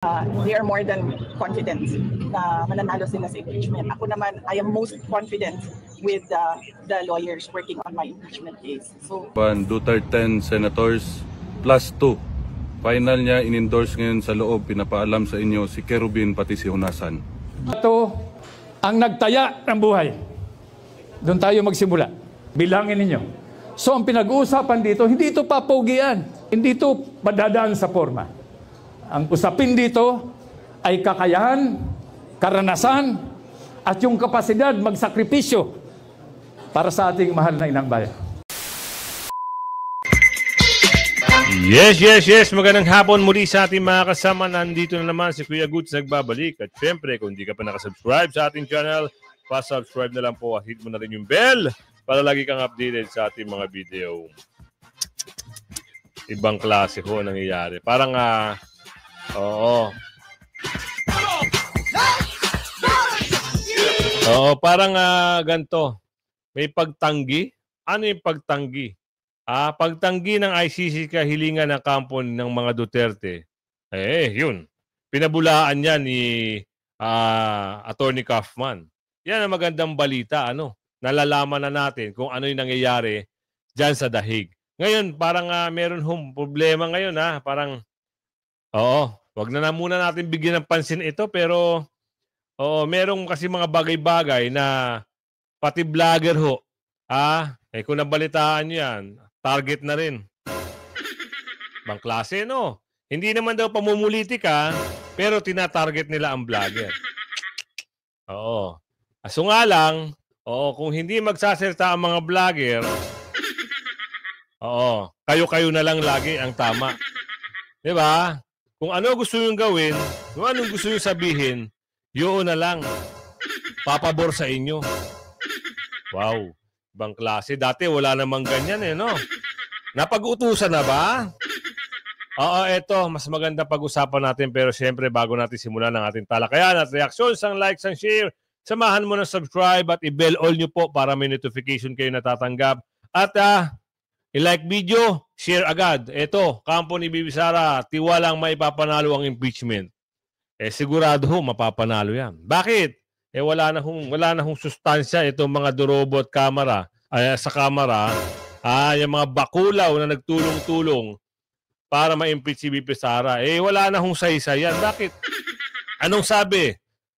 They are more than confident na mananalo sila sa impeachment. Ako naman, I am most confident with the lawyers working on my impeachment case. So, Duterte 10 senators plus 2. Final niya, in-endorse ngayon sa loob, pinapaalam sa inyo si Kerubin pati si Hunasan. Ito ang nagtaya ng buhay. Doon tayo magsimula. Bilangin ninyo. So ang pinag-uusapan dito, hindi ito papogian. Hindi ito padadaan sa forma. Ang usapin dito ay kakayahan, karanasan, at yung kapasidad magsakripisyo para sa ating mahal na inang bayan. Yes. Magandang hapon muli sa ating mga kasama. Nandito na naman si Kuya Goods nagbabalik. At syempre, kung hindi ka pa nakasubscribe sa ating channel, pa-subscribe na lang po at hit mo na rin yung bell para lagi kang updated sa ating mga video. Ibang klase ho nangyayari. Parang, parang ganito. May pagtanggi. Ano yung pagtanggi? Pagtanggi ng ICC kahilingan ng kampo ng mga Duterte. Yun. Pinabulaan yan ni Attorney Kaufman. Yan ang magandang balita. Nalalaman na natin kung ano yung nangyayari dyan sa dahig. Ngayon, parang meron problema ngayon. Parang, wag na muna natin bigyan ng pansin ito. Pero, merong kasi mga bagay-bagay na pati vlogger ho. Kung nabalitaan nyo yan, target na rin. Bang klase, no? Hindi naman daw pamumulitik, pero tinatarget nila ang vlogger. Aso nga lang, kung hindi magsasalita ang mga vlogger, kayo-kayo na lang lagi ang tama. Diba? Kung ano gusto yung gawin, kung anong gusto yung sabihin, yun na lang. Papabor sa inyo. Wow. Ibang klase. Dati wala namang ganyan no? Napag-utusan na ba? Eto. Mas maganda pag-usapan natin pero syempre bago natin simulan ang ating talakayan at reaksyon, sang likes, sang share, samahan mo ng subscribe at i-bell all nyo po para may notification kayo natatanggap. At i-like video, share agad. Eto, kampo ni Bibi Sara, tiwalang maipapanalo ang impeachment. Sigurado mapapanalo yan. Bakit? Wala na hong sustansya itong mga durobot kamera sa kamera. Yung mga bakulaw na nagtulong-tulong para ma-impeach si Bibi Sara. Wala na hong saysay yan. Bakit? Anong sabi?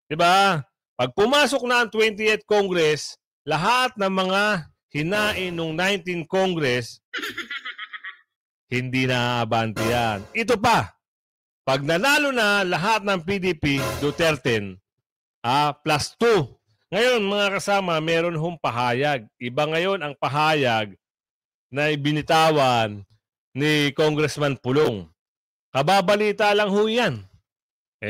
Diba? Pag pumasok na ang 28th Congress, lahat ng mga hinain ng 19th Congress, hindi na abante yan. Ito pa, pag nanalo na lahat ng PDP, Duterte, plus 2. Ngayon, mga kasama, meron hong pahayag. Iba ngayon ang pahayag na ibinitawan ni Congressman Pulong. Kababalita lang ho yan.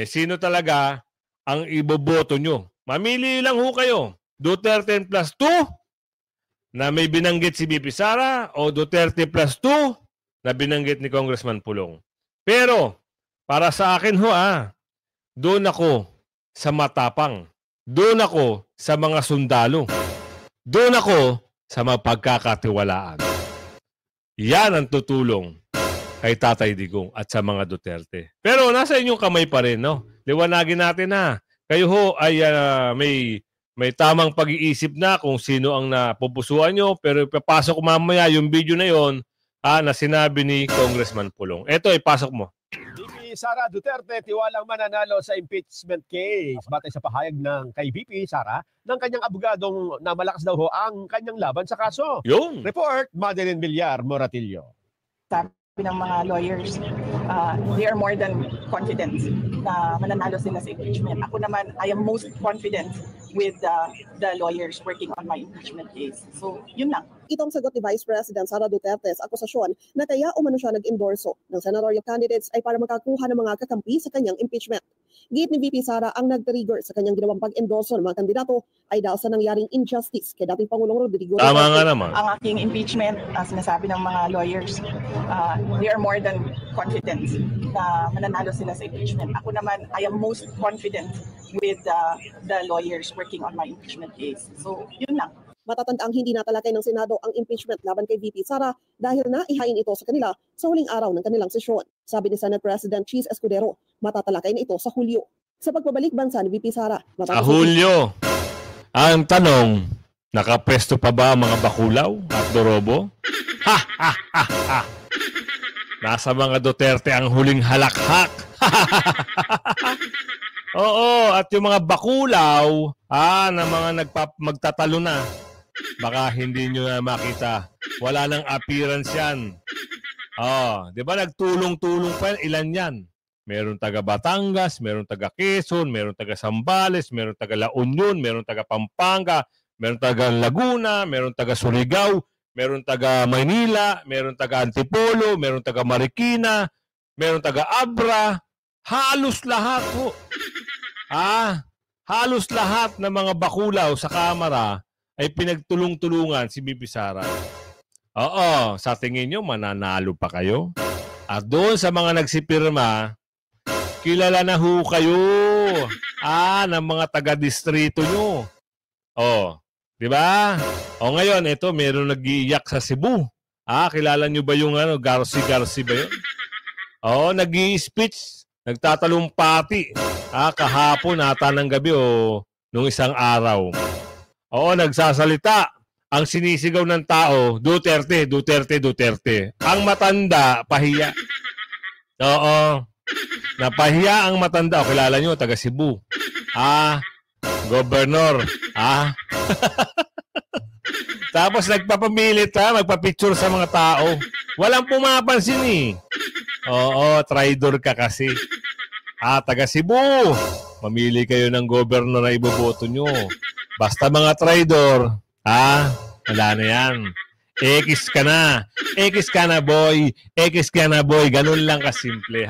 Sino talaga ang iboboto nyo? Mamili lang ho kayo. Duterte plus 2 na may binanggit si Bibi Sara o Duterte plus 2 na binanggit ni Congressman Pulong. Pero, para sa akin ho, doon ako sa matapang. Doon ako sa mga sundalo. Doon ako sa mapagkakatiwalaan. Yan ang tutulong kay Tatay Digong at sa mga Duterte. Pero nasa inyong kamay pa rin, no? Liwanagin natin kayo ho ay may tamang pag-iisip na kung sino ang napupusuan nyo. Pero ipapasok ko mamaya yung video na yon na sinabi ni Congressman Pulong. Eto, ipasok mo. VP Sara Duterte tiwalang mananalo sa impeachment case. Batay sa pahayag ng kay VP Sara ng kanyang abogadong na malakas daw ho ang kanyang laban sa kaso. Yung Report, Madeline Villar, Moratillo. sabi ng mga lawyers, they are more than confident na mananalo sila sa impeachment. Ako naman, I am most confident with the lawyers working on my impeachment case. So, yun lang. Itong sagot ni Vice President Sara Duterte sa akusasyon na kaya umano siya nag-endorso ng senatorial candidates ay para makakuha ng mga kakampi sa kanyang impeachment. Giit ni VP Sara ang nag-trigger sa kanyang ginawang pag-endorso ng mga kandidato ay dahil sa nangyaring injustice kay dating Pangulong Rodrigo Duterte. tama nga naman. Ang aking impeachment, sinasabi ng mga lawyers, they are more than confident na mananalo sila sa impeachment. Ako naman, I am most confident with the lawyers working on my impeachment case. So, yun lang. Matatandaang hindi natalakay ng Senado ang impeachment laban kay VP Sara dahil na ihain ito sa kanila sa huling araw ng kanilang sesyon. Sabi ni Senate President Cheese Escudero, matatalakay na ito sa Hulyo. Sa pagbabalik bansa ni VP Sara, Sa Hulyo, ang tanong, nakapwesto pa ba ang mga bakulaw at dorobo? Ha, ha, ha, ha. Nasa mga Duterte ang huling halakhak. Oo, at yung mga bakulaw, na mga magtatalo na, baka hindi nyo na makita. Wala nang appearance yan. Di ba nagtulong-tulong pa yan? Ilan yan? Meron taga Batangas, meron taga Quezon, meron taga Zambales, meron taga La Union, meron taga Pampanga, meron taga Laguna, meron taga Surigao, meron taga Maynila, meron taga Antipolo, meron taga Marikina, meron taga Abra. Halos lahat po. Halos lahat ng mga bakulaw sa Kamara ay pinagtulong-tulungan si VP Sara. Oo, sa tingin nyo, mananalo pa kayo? At doon sa mga nagsipirma, kilala na ho kayo ng mga taga-distrito nyo. Di ba? Ngayon, ito, meron nag-iiyak sa Cebu. Kilala nyo ba yung Garci ba yun? Nag-i-speech, nagtatalumpati. Kahapon, ata ng gabi nung isang araw. Nagsasalita. Ang sinisigaw ng tao, Duterte, Duterte, Duterte. Ang matanda, pahiya. Napahiya ang matanda. Kilala nyo, taga Cebu. Gobernador. Tapos nagpapamilit magpapicture sa mga tao. Walang pumapansin eh. Traidor ka kasi. Taga Cebu. Mamili kayo ng gobernador na iboboto nyo. Basta mga traidor, wala na yan. X ka na. X ka na, boy. X ka na, boy. Ganun lang kasimple,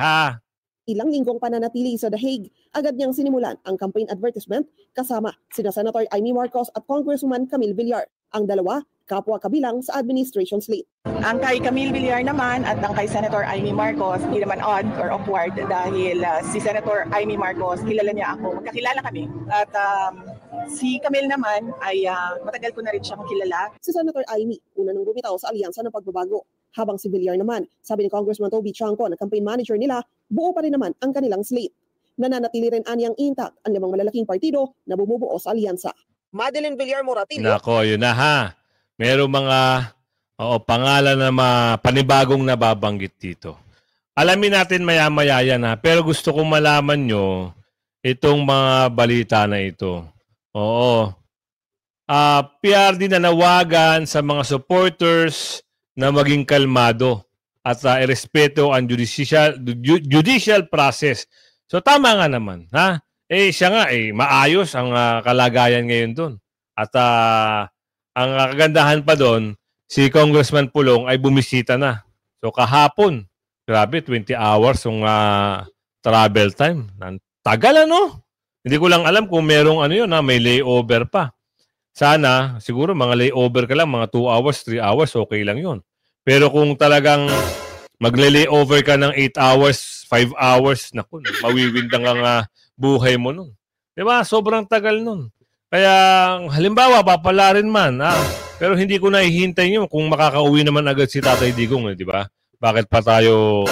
Ilang linggong pananatili sa The Hague, agad niyang sinimulan ang campaign advertisement kasama sina Senator Amy Marcos at Congresswoman Camille Villar. Ang dalawa, kapwa kabilang sa administration slate. Ang kay Camille Villar naman at ang kay Senator Amy Marcos, hindi naman odd or awkward dahil si Senator Amy Marcos, kilala niya ako. Magkakilala kami. At si Camille naman ay matagal ko na rin siyang kilala. Si Senator Amy, una nang bumitaw sa alyansa ng pagbabago. Habang si Villar naman, sabi ni Congressman Toby Chanco na campaign manager nila, buo pa rin naman ang kanilang slate. Nananatili rin anyang intact ang 5 malalaking partido na bumubuo sa alyansa. Madeline Villar Moratillo. Nako, yun na Merong mga pangalan na panibagong nababanggit dito. Alamin natin maya-maya yan pero gusto kong malaman nyo itong mga balita na ito. PRD na nawagan sa mga supporters na maging kalmado at irespeto ang judicial process. So tama nga naman, siya nga maayos ang kalagayan ngayon doon. At ang kagandahan pa doon, si Congressman Pulong ay bumisita na. So kahapon, grabe 20 hours yung travel time. Tagal Hindi ko lang alam kung merong may layover pa. Sana, siguro mga layover ka lang, mga 2 hours, 3 hours, okay lang yun. Pero kung talagang magle-layover ka ng 8 hours, 5 hours, naku, mawiwindang ang buhay mo nun. Diba? Sobrang tagal nun. Kaya, halimbawa, papala rin man, pero hindi ko nahihintay nyo kung makakauwi naman agad si Tatay Digong, diba? Bakit pa tayo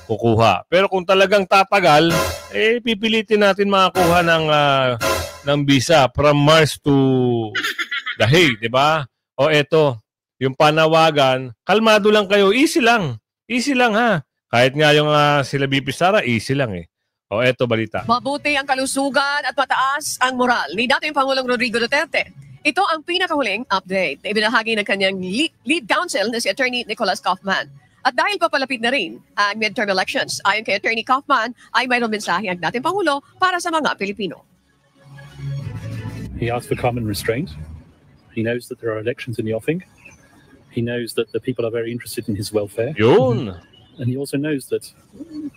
kukuha? Pero kung talagang tatagal, pipilitin natin makakuha ng visa from Mars to The Hague, diba? Eto, yung panawagan, kalmado lang kayo, easy lang. Easy lang Kahit nga yung sila VP Sara, easy lang eto balita. Mabuti ang kalusugan at mataas ang moral ni dating Pangulong Rodrigo Duterte. Ito ang pinakahuling update na ibinahagi ng kanyang lead counsel na si Attorney Nicholas Kaufman. At dahil papalapit na rin ang midterm elections, ayon kay Attorney Kaufman, ay mayroong mensahe ang dating Pangulo para sa mga Pilipino. He asked for calm and restraint. He knows that there are elections in the offing. He knows that the people are very interested in his welfare. Yun. And he also knows that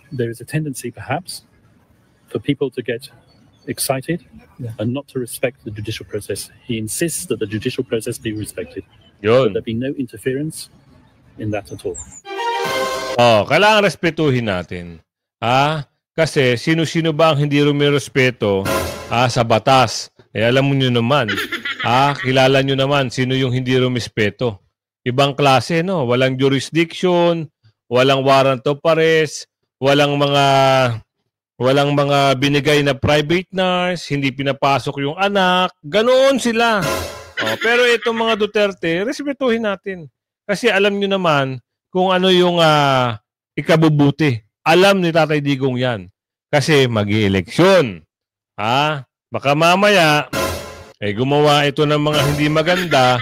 there is a tendency, perhaps, for people to get excited and not to respect the judicial process. He insists that the judicial process be respected. Yun. That there be no interference in that at all. Kailangan respetuhin natin. Kasi sino-sino ba ang hindi rumirespeto sa batas? Alam mo nyo naman. Kilala nyo naman sino yung hindi rumispeto. Ibang klase, Walang jurisdiction, walang warrant of arrest, walang mga Walang mga binigay na private nurse, hindi pinapasok yung anak. Ganoon sila. Pero itong mga Duterte, respetuhin natin. Kasi alam nyo naman kung ano yung ikabubuti. Alam ni Tatay Digong yan. Kasi mag-i-eleksyon. Baka mamaya, gumawa ito ng mga hindi maganda,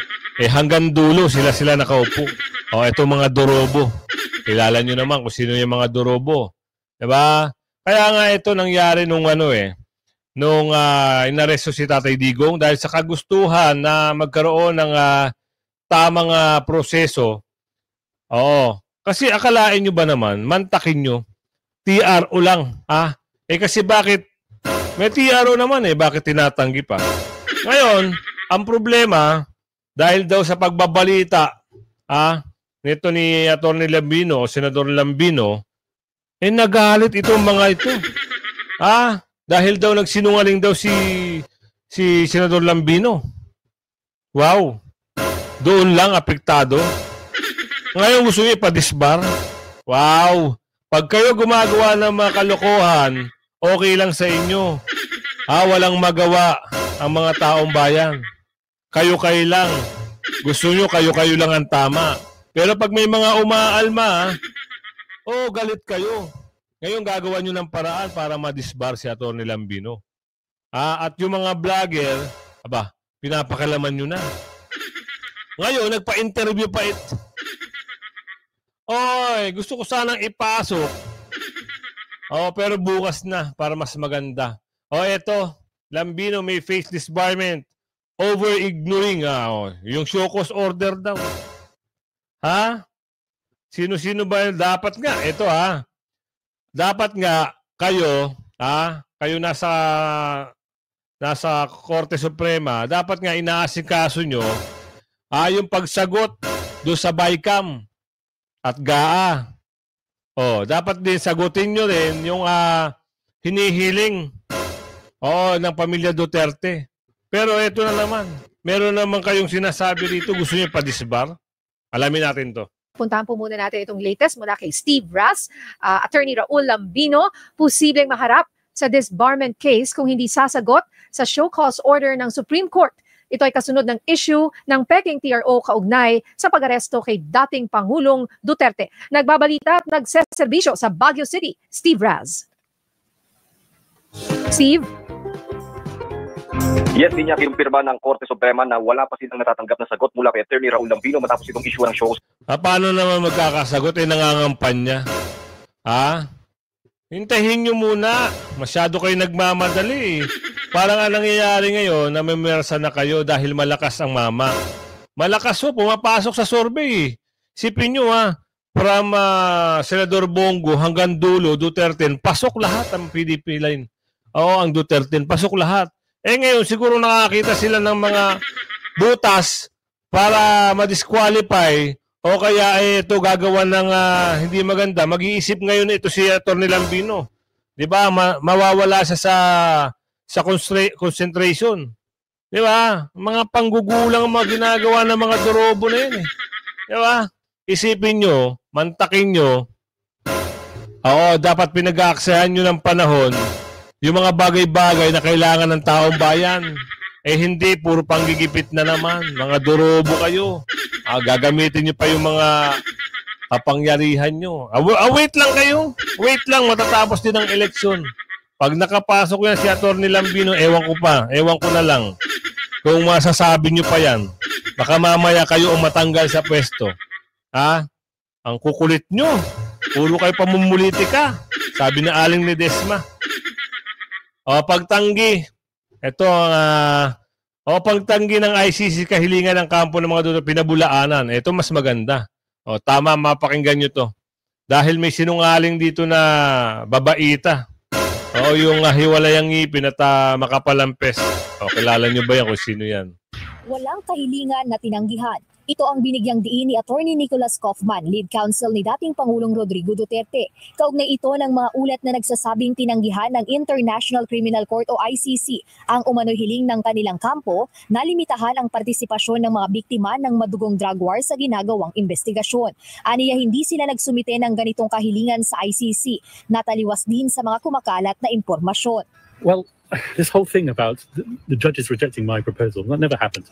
hanggang dulo sila nakaupo. Ito mga Dorobo. Kilala nyo naman kung sino yung mga Dorobo. Diba? Kaya nga ito nangyari nung inaresto si Tatay Digong dahil sa kagustuhan na magkaroon ng tamang proseso. Kasi akalain nyo ba naman, mantakin nyo, TRO lang. Kasi bakit? May TRO naman bakit tinatanggi pa? Ngayon, ang problema, dahil daw sa pagbabalita, nito ni Atty. Lambino o Senador Lambino, nagalit itong mga ito. Dahil daw nagsinungaling daw si Senador Lambino. Wow. Doon lang apektado. Ngayon gusto niya ipadisbar. Wow. Pag kayo gumagawa ng mga kalokohan, okay lang sa inyo. Walang magawa ang mga taong bayan. Kayo-kayo lang. Gusto nyo, kayo-kayo lang ang tama. Pero pag may mga umaalma, galit kayo. Ngayon gagawa nyo ng paraan para madisbar si Atty. Lambino. At yung mga vlogger, pinapakalaman nyo na. Ngayon, nagpa-interview pa gusto ko sanang ipasok. Pero bukas na para mas maganda. Eto, Lambino may face disbarment over ignoring yung show cause order daw. Sino-sino ba dapat nga? Ito dapat nga kayo, kayo nasa Korte Suprema, dapat nga inaasikaso nyo yung pagsagot do sa BICAM at GAA. Dapat din sagutin nyo rin yung hinihiling ng pamilya Duterte. Pero ito na naman. Meron naman kayong sinasabi dito, gusto nyo padisbar? Alamin natin to. Puntahan po muna natin itong latest mula kay Steve Raz, Attorney Raul Lambino, posibleng maharap sa disbarment case kung hindi sasagot sa show cause order ng Supreme Court. Ito ay kasunod ng issue ng Peking TRO kaugnay sa pag-aresto kay dating Pangulong Duterte. Nagbabalita at nagseserbisyo sa Baguio City, Steve Raz. Steve? Yes, din niya kinumpirma ng Korte Suprema na wala pa silang natatanggap na sagot mula kay Atty. Raul Lambino matapos itong issue ng shows. Paano naman magkakasagot? Nangangampanya. Hintahin nyo muna. Masyado kayo nagmamadali. Parang ang nangyayari ngayon na may mersa na kayo dahil malakas ang mama. Malakas pumapasok sa survey. Sipin nyo from Senador Bongo hanggang dulo, Duterte, pasok lahat ang PDP line. Ang Duterte, pasok lahat. Ngayon, siguro nakakita sila ng mga butas para ma-disqualify o kaya ito gagawa ng hindi maganda. Mag-iisip ngayon ito si Atty. Lambino. Di ba? Mawawala siya sa concentration. Di ba? Mga panggugulang mga ginagawa ng mga Dorobo na yun. Di ba? Isipin nyo, mantakin nyo, dapat pinag-aaksayan nyo ng panahon yung mga bagay-bagay na kailangan ng taong bayan. Hindi, puro panggigipit na naman. Mga Dorobo kayo. Gagamitin nyo pa yung mga kapangyarihan nyo. Wait lang kayo. Wait lang, matatapos din ang eleksyon. Pag nakapasok yan si Atty. Lambino, ewan ko pa. Ewan ko na lang. Kung masasabi nyo pa yan, baka mamaya kayo ang matanggal sa pwesto. Ang kukulit nyo. Puro kayo pamumulitika. Sabi na Aling Ledesma. Pagtanggi. Ito ang pagtanggi ng ICC kahilingan ng kampo ng mga Duterte, pinabulaanan. Ito mas maganda. Tama, mapakinggan nyo to. Dahil may sinungaling dito na babaita. Yung hiwalay ang ngipin at makapalampes. Kilala nyo ba yan kung sino yan? Walang kahilingan na tinanggihan. Ito ang binigyang diin ni Attorney Nicolas Kaufman, lead counsel ni dating Pangulong Rodrigo Duterte. Kaugnay ito ng mga ulat na nagsasabing tinanggihan ng International Criminal Court o ICC ang umano'y hiling ng kanilang kampo na limitahan ang partisipasyon ng mga biktima ng madugong drug war sa ginagawang investigasyon. Aniya hindi sila nagsumite ng ganitong kahilingan sa ICC, nataliwas din sa mga kumakalat na impormasyon. Well, this whole thing about the judges rejecting my proposal, that never happened.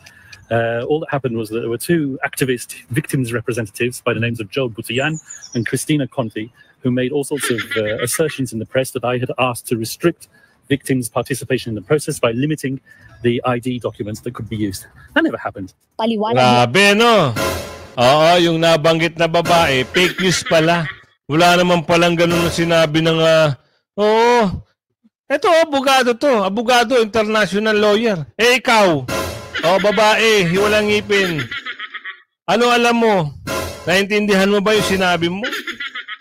All that happened was that there were two activist victims representatives by the names of Joel Butayan and Christina Conti, who made all sorts of assertions in the press that I had asked to restrict victims' participation in the process by limiting the ID documents that could be used. That never happened. Grabe, no? Oo, yung nabanggit na babae, fake news pala. Wala naman palang ganun na sinabi ng... Oo, eto, abogado to. Abogado, international lawyer. Eh, ikaw... Oh, babae, walang ngipin. Ano alam mo? Naintindihan mo ba yung sinabi mo?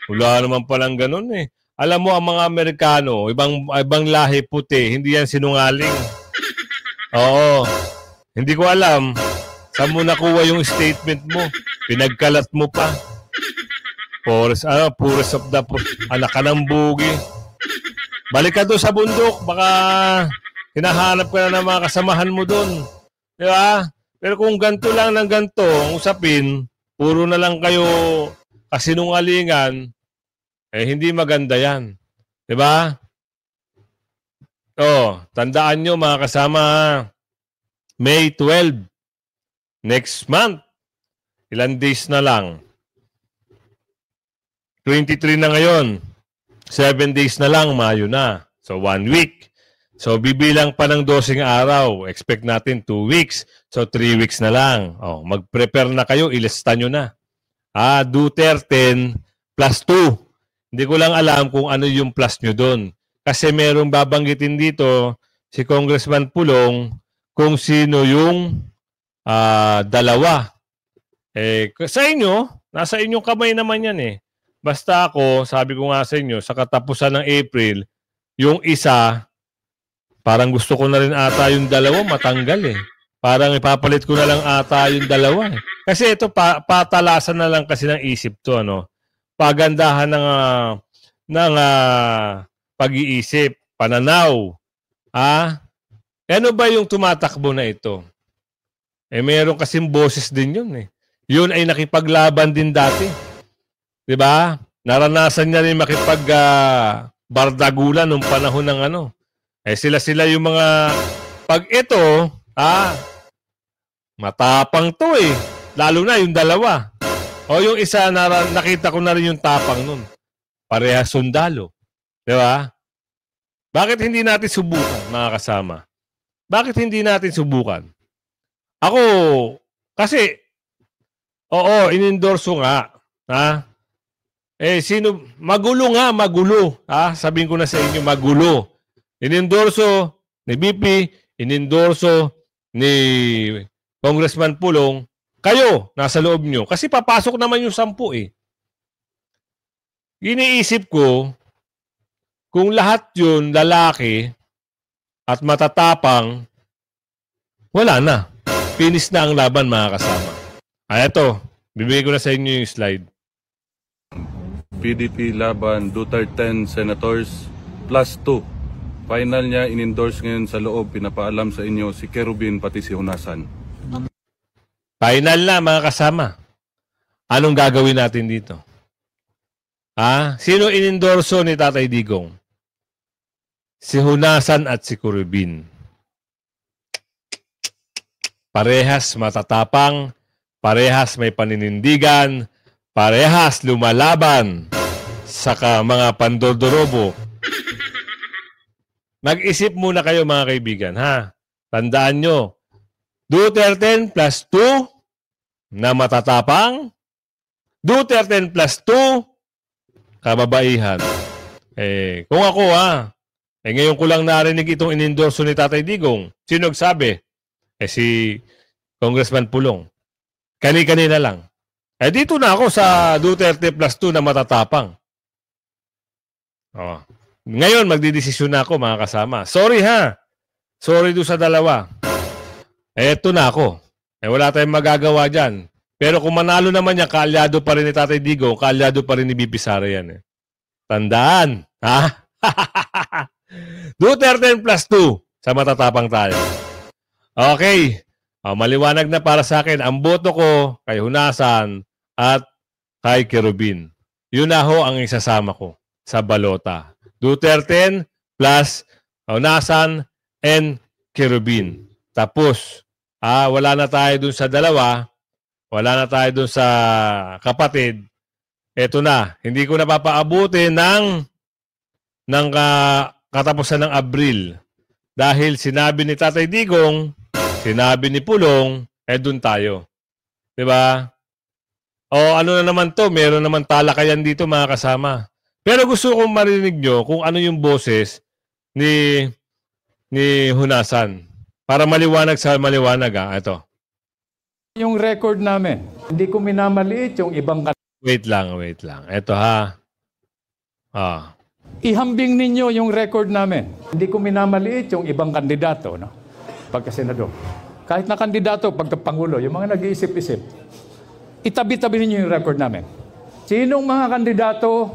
Wala naman palang ganun eh. Alam mo, ang mga Amerikano, ibang lahi puti, hindi yan sinungaling. Oo. Hindi ko alam. Saan mo nakuha yung statement mo? Pinagkalat mo pa. Pures of the anak ka ng bugi. Balik ka doon sa bundok. Baka hinahanap ka na ng mga kasamahan mo doon. Diba? Pero kung ganito lang ng ganito, ang usapin, puro na lang kayo kasinungalingan, eh hindi maganda yan. Diba? Tandaan nyo mga kasama, May 12, next month, ilan days na lang. 23 na ngayon, 7 days na lang, Mayo na. So 1 week. So, bibilang pa ng 12 araw. Expect natin 2 weeks. So, 3 weeks na lang. Mag-prepare na kayo. Ilista nyo na. Duterte plus 2. Hindi ko lang alam kung ano yung plus nyo doon. Kasi merong babanggitin dito si Congressman Pulong kung sino yung dalawa. Sa inyo, nasa inyong kamay naman yan eh. Basta ako, sabi ko nga sa inyo, sa katapusan ng April, yung isa... Parang gusto ko na rin ata yung dalawa matanggal eh. Parang ipapalit ko na lang ata yung dalawa eh. Kasi ito patalasan na lang kasi ng isip to ano. Pagandahan ng pag-iisip, pananaw. Ano ba yung tumatakbo na ito? Meron kasing boses din yun eh. Yun ay nakipaglaban din dati. 'Di ba? Naranasan niya rin bardagulan nung panahon ng ano. Sila yung mga, pag ito, matapang to eh. Lalo na yung dalawa. O yung isa, nakita ko na rin yung tapang nun. Parehas sundalo. Di ba? Bakit hindi natin subukan, mga kasama? Bakit hindi natin subukan? Ako, kasi, inendorso nga. Magulo nga, magulo. Sabihin ko na sa inyo, magulo. Inendorso ni BP, inendorso ni Congressman Pulong, kayo, nasa loob nyo. Kasi papasok naman yung 10 eh. Iniisip ko, kung lahat yun lalaki at matatapang, wala na. Finish na ang laban mga kasama. Ito, bibigay ko na sa inyo yung slide. PDP laban Duterte Senators plus 2. Final niya, in-endorse ngayon sa loob, pinapaalam sa inyo si Kerubin pati si Hunasan. Final na mga kasama. Anong gagawin natin dito? Sino in-endorso ni Tatay Digong? Si Hunasan at si Kerubin. Parehas matatapang, parehas may paninindigan, parehas lumalaban sa mga pandodorobo. Mag-isip muna kayo mga kaibigan, Tandaan nyo, Duterte plus 2 na matatapang, Duterte plus 2 kababaihan. Kung ako ngayon ko lang narinig itong inendorso ni Tatay Digong. Sino nagsabi? Si Congressman Pulong. Kani-kanina lang. Dito na ako sa Duterte plus 2 na matatapang. Ngayon, magdidesisyon na ako, mga kasama. Sorry Sorry doon sa dalawa. Eto na ako. Wala tayong magagawa dyan. Pero kung manalo naman yan, kaalyado pa rin ni Tatay Digong, kaalyado pa rin ni BP Sara yan. Tandaan. Ha? Duterte plus 2 sa matatapang tayo. Okay. Maliwanag na para sa akin. Ang boto ko kay Hunasan at kay Kerubin. Yun na ho ang isasama ko sa balota. Duterte plus Hunasan and Kerubin. Tapos, wala na tayo dun sa dalawa. Wala na tayo dun sa kapatid. Eto na. Hindi ko napapaabutin ng katapusan ng Abril. Dahil sinabi ni Tatay Digong, sinabi ni Pulong, dun tayo. Diba? O ano na naman to, meron naman talakayan dito mga kasama. Pero gusto kong marinig nyo kung ano yung boses ni Hunasan. Para maliwanag sa maliwanag Ito. Yung record namin, hindi ko minamaliit yung ibang Wait lang. Ito ha. Ihambing ninyo yung record namin. Hindi ko minamaliit yung ibang kandidato, no? Pagka-senador. Kahit na kandidato, pagka-pangulo, yung mga nag-iisip-isip, itabi-tabi ninyo yung record namin. Sinong mga kandidato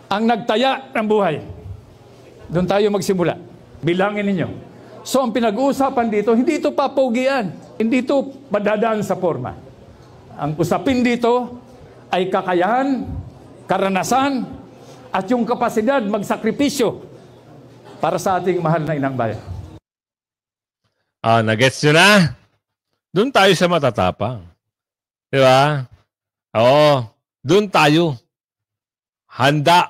ang nagtaya ng buhay? Doon tayo magsimula. Bilangin ninyo. So, ang pinag-uusapan dito, hindi ito papogian. Hindi ito padadaan sa forma. Ang usapin dito ay kakayahan, karanasan, at yung kapasidad magsakripisyo para sa ating mahal na inang bayan. Nagets nyo na? Doon tayo sa matatapang. Di ba? Oo. Doon tayo. Handa.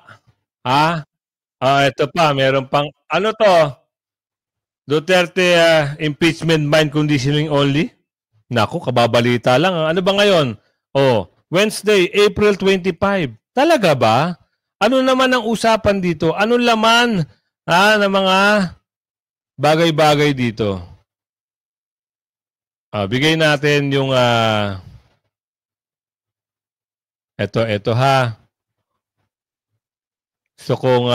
Ito pa. Meron pang, ano to? Duterte impeachment mind conditioning only? Naku, kababalita lang. Ano ba ngayon? Wednesday, April 25. Talaga ba? Ano naman ang usapan dito? Ano laman ng mga bagay-bagay dito? Bigay natin yung ito ha. So kung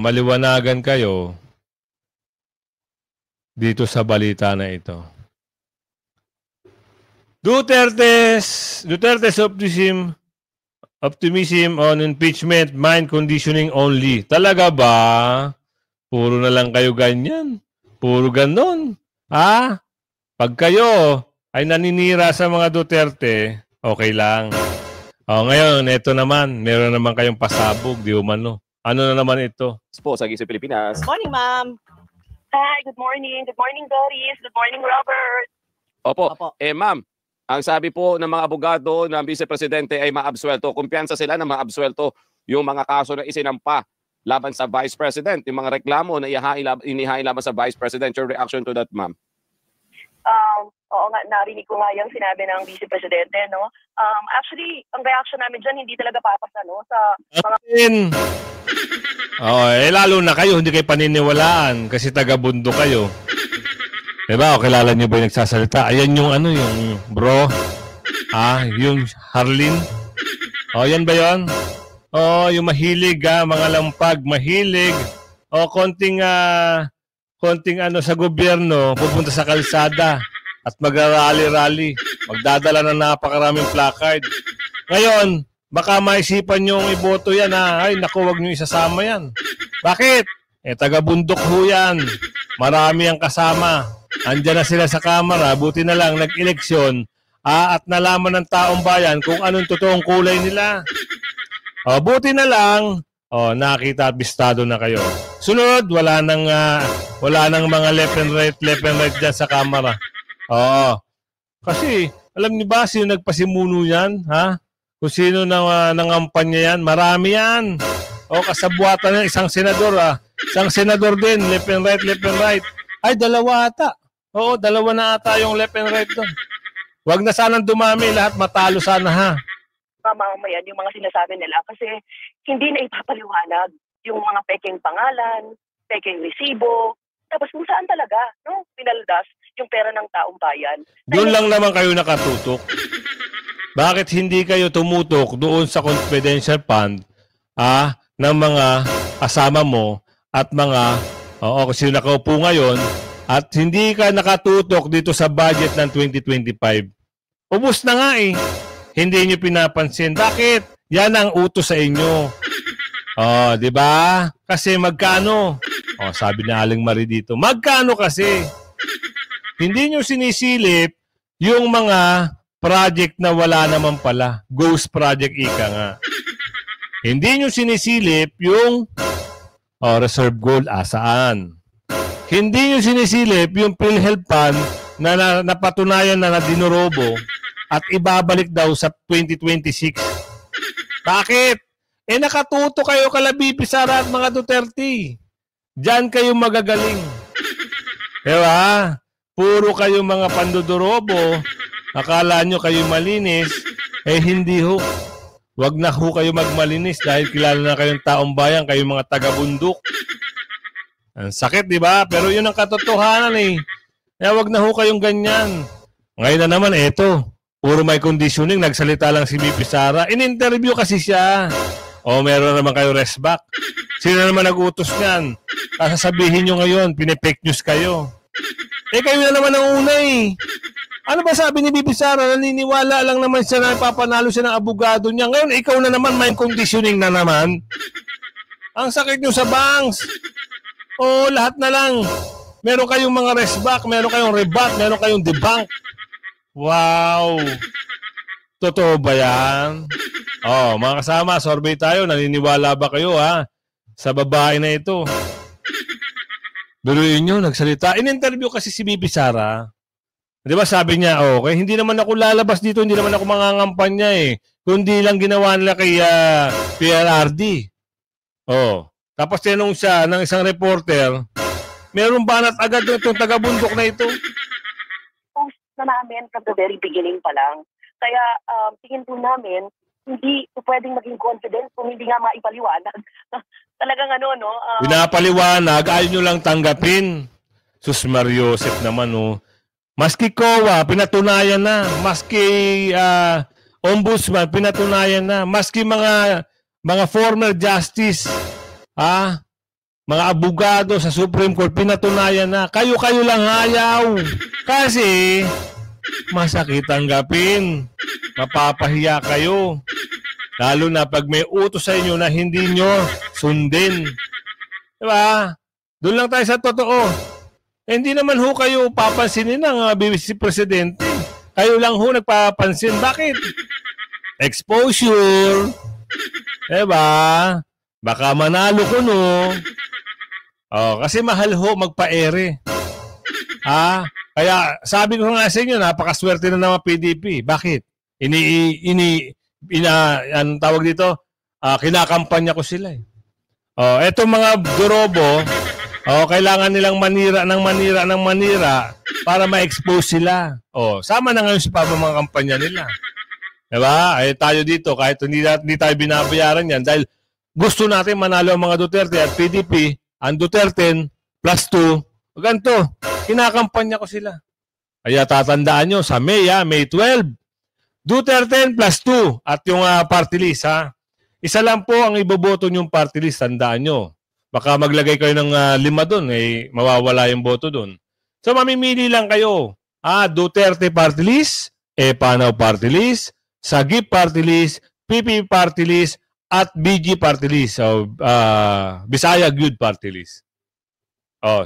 maliwanagan kayo dito sa balita na ito. Duterte's optimism on impeachment, mind conditioning only. Talaga ba? Puro na lang kayo ganyan. Puro ganon. Pag kayo ay naninira sa mga Duterte, okay lang. Ngayon, ito naman. Meron naman kayong pasabog, di umano. Ano na naman ito? Po sa Gising Pilipinas. Good morning, ma'am. Hi, good morning. Good morning, Doris. Good morning, Robert. Opo. Ma'am, ang sabi po ng mga abogado ng Vice Presidente ay maabsuelto. Kumpiyansa sila na maabsuelto yung mga kaso na isinampa laban sa Vice President. Yung mga reklamo na inihain laban sa Vice President. Your reaction to that, ma'am? Oo nga, narinig ko nga yung sinabi ng Vice Presidente, no? Actually, ang reaction namin dyan, hindi talaga papasa, no? Sa mga... lalo na kayo, hindi kayo paniniwalaan kasi taga-bundo kayo. Diba? Kilala niyo ba yung nagsasalita? Ayan yung yung bro. Yung Harlin. Yan ba yun? Yung mahilig, mga lampag, mahilig. Konting sa gobyerno, pupunta sa kalsada at mag-rally-rally. Magdadala ng napakaraming placard. Ngayon, baka maisipan nyo iboto yan Ay, naku, wag nyo isasama yan. Bakit? Taga-bundok ho yan. Marami ang kasama. Andyan na sila sa kamera. Buti na lang, nag-eleksyon. At nalaman ng taong bayan kung anong totoong kulay nila. Buti na lang, nakita at bistado na kayo. Sunod, wala nang mga left and right dyan sa kamera. Kasi, alam niyo ba sino nagpasimuno yan? Kung sino nangampanya yan? Marami yan. Kasabuatan ng isang senador. Isang senador din, left and right. Ay, dalawa ata. Dalawa na ata yung left and right doon. Huwag na sanang dumami, lahat matalo sana mamamayan yung mga sinasabi nila kasi hindi na ipapaliwanag yung mga peking pangalan, peking resibo, tapos kung saan talaga, no? Pinaldas yung pera ng taong bayan. Doon lang naman kayo nakatutok. Bakit hindi kayo tumutok doon sa confidential fund ng mga kasama mo at mga kasi nakaupo ngayon at hindi ka nakatutok dito sa budget ng 2025? Ubus na nga hindi nyo pinapansin. Bakit? Yan ang utos sa inyo. Oh, di ba? Kasi magkano? Oh, sabi ni Aling Marie dito, magkano kasi? Hindi nyo sinisilip yung mga project na wala naman pala. Ghost project, ika nga. Hindi nyo sinisilip yung reserve gold, asaan? Hindi nyo sinisilip yung PhilHealth Fund na napatunayan na dinorobo at ibabalik daw sa 2026. Bakit? Nakatuto kayo kala BP Sara at mga Duterte. Diyan kayo magagaling. Diba? Puro kayo mga pandodorobo. Akala nyo kayo malinis. Hindi ho. Wag na ho kayo magmalinis dahil kilala na kayong taong bayan, kayong mga taga-bundok. Ang sakit, di ba? Pero yun ang katotohanan eh. Kaya wag na ho kayong ganyan. Ngayon na naman, eto. Puro may conditioning. Nagsalita lang si BP Sara. In-interview kasi siya. O meron naman kayo rest back. Sino naman nag-utos niyan? Sasabihin nyo ngayon, pinipake news kayo. Kayo na naman ang una eh. Ano ba sabi ni BP Sara? Naniniwala lang naman siya na papanalo siya ng abogado niya. Ngayon, ikaw na naman, may conditioning na naman. Ang sakit nyo sa banks. O, lahat na lang. Meron kayong mga rest back, meron kayong rebut, meron kayong debunk. Wow. Totoo ba yan? Mga kasama, survey tayo. Naniniwala ba kayo sa babae na ito? Biruin nyo, nagsalita. In-interview kasi si BP Sara. Di ba sabi niya, okay, hindi naman ako lalabas dito, hindi naman ako mangangampanya kundi lang ginawa nila kay PRRD. Tapos tinanong siya ng isang reporter, meron banat agad itong taga-bundok na ito? Post na namin from the very beginning pa lang. Kaya tingin po namin, hindi po pwedeng maging confident kung hindi nga maipaliwanag. Talagang pinapaliwanag, ayaw nyo lang tanggapin. Sus Mariosep naman Maski COA, pinatunayan na. Maski ombudsman, pinatunayan na. Maski mga former justice, mga abogado sa Supreme Court, pinatunayan na. Kayo-kayo lang ayaw. Kasi, masakit tanggapin. Mapapahiya kayo. Lalo na pag may utos sa inyo na hindi nyo sundin. Diba? Doon lang tayo sa totoo. Hindi naman ho kayo papansinin ng Vice Presidente. Kayo lang ho nagpapansin. Bakit? Exposure. Diba? Baka manalo ko kasi mahal ho magpa-ere. Kaya sabi ko nga sa inyo, napakaswerte na naman PDP. Bakit? Anong tawag dito? Kinakampanya ko sila etong mga dorobo, kailangan nilang manira para ma-expose sila. Sama na ngayon sa pamamang kampanya nila. Diba? Tayo dito, kahit hindi tayo binabayaran yan, dahil gusto natin manalo ang mga Duterte at PDP, ang Duterte plus 2, ganito, kinakampanya ko sila. Kaya tatandaan nyo, sa May 12, Duterte plus 2 at yung party list, isa lang po ang iboboto nyong party list, tandaan nyo. Baka maglagay kayo ng 5 doon, mawawala yung boto doon. So, mamimili lang kayo. Duterte party list, Panaw party list, Sagip party list, PP party list, at BG party list. So, Bisaya Good party list.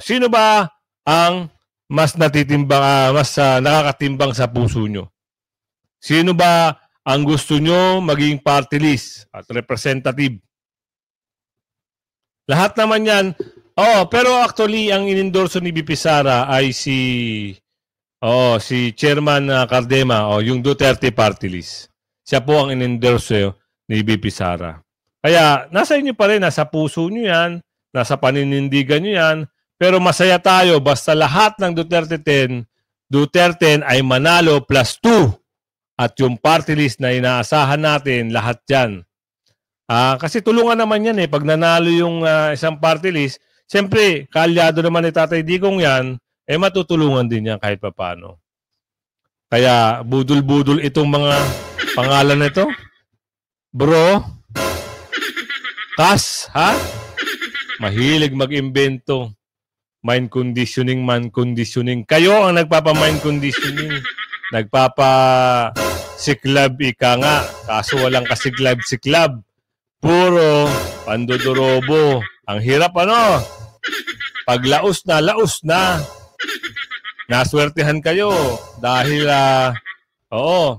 Sino ba ang mas natitimbang, mas nakakatimbang sa puso nyo? Sino ba ang gusto nyo maging party list at representative? Lahat naman yan. Pero actually, ang inendorso ni BP Sara ay si Chairman Cardema, yung Duterte Party List. Siya po ang inendorso ni BP Sara. Kaya, nasa inyo pa rin, nasa puso nyo yan, nasa paninindigan nyo yan, pero masaya tayo basta lahat ng Duterte ay manalo plus 2. At yung party list na inaasahan natin, lahat yan. Kasi tulungan naman yan pag nanalo yung isang party list, siyempre, kaalyado naman ni Tatay Digong yan, matutulungan din yan kahit papano. Kaya, budol-budol itong mga pangalan nito. Bro, Kas, mahilig mag-imbento. Mind conditioning, man conditioning. Kayo ang nagpapa-mind conditioning. siklab ika nga. Kaso walang kasiklab-siklab. Puro pandodorobo. Ang hirap ano? Pag laos na. Naswertehan kayo dahil oo,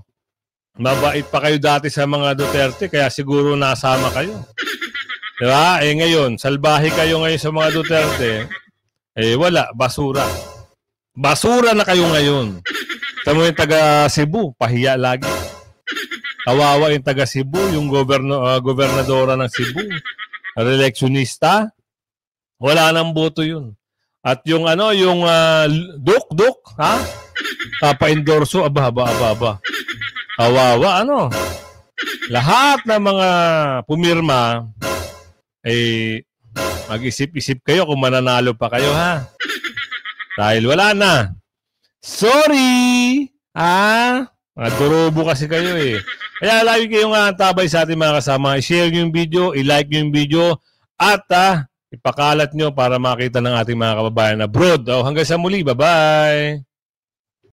mabait pa kayo dati sa mga Duterte kaya siguro nasama kayo. Diba? Ngayon, salbahe kayo ngayon sa mga Duterte. Wala, basura. Basura na kayo ngayon. Tamo yung taga Cebu, pahiya lagi. Kawawa yung taga Cebu, yung gobernadora ng Cebu. Reelectionista. Wala nang boto yun. At yung yung Duk, ha? Pa-endorso, aba. Kawawa, lahat ng mga pumirma, mag-isip-isip kayo kung mananalo pa kayo, ha? Dahil wala na. Sorry! Mga durobo kasi kayo, Kaya lagi kayong tabay sa ating mga kasama. I-share nyo yung video, i-like nyo yung video, at ipakalat nyo para makita ng ating mga kababayan abroad. Hanggang sa muli, bye-bye!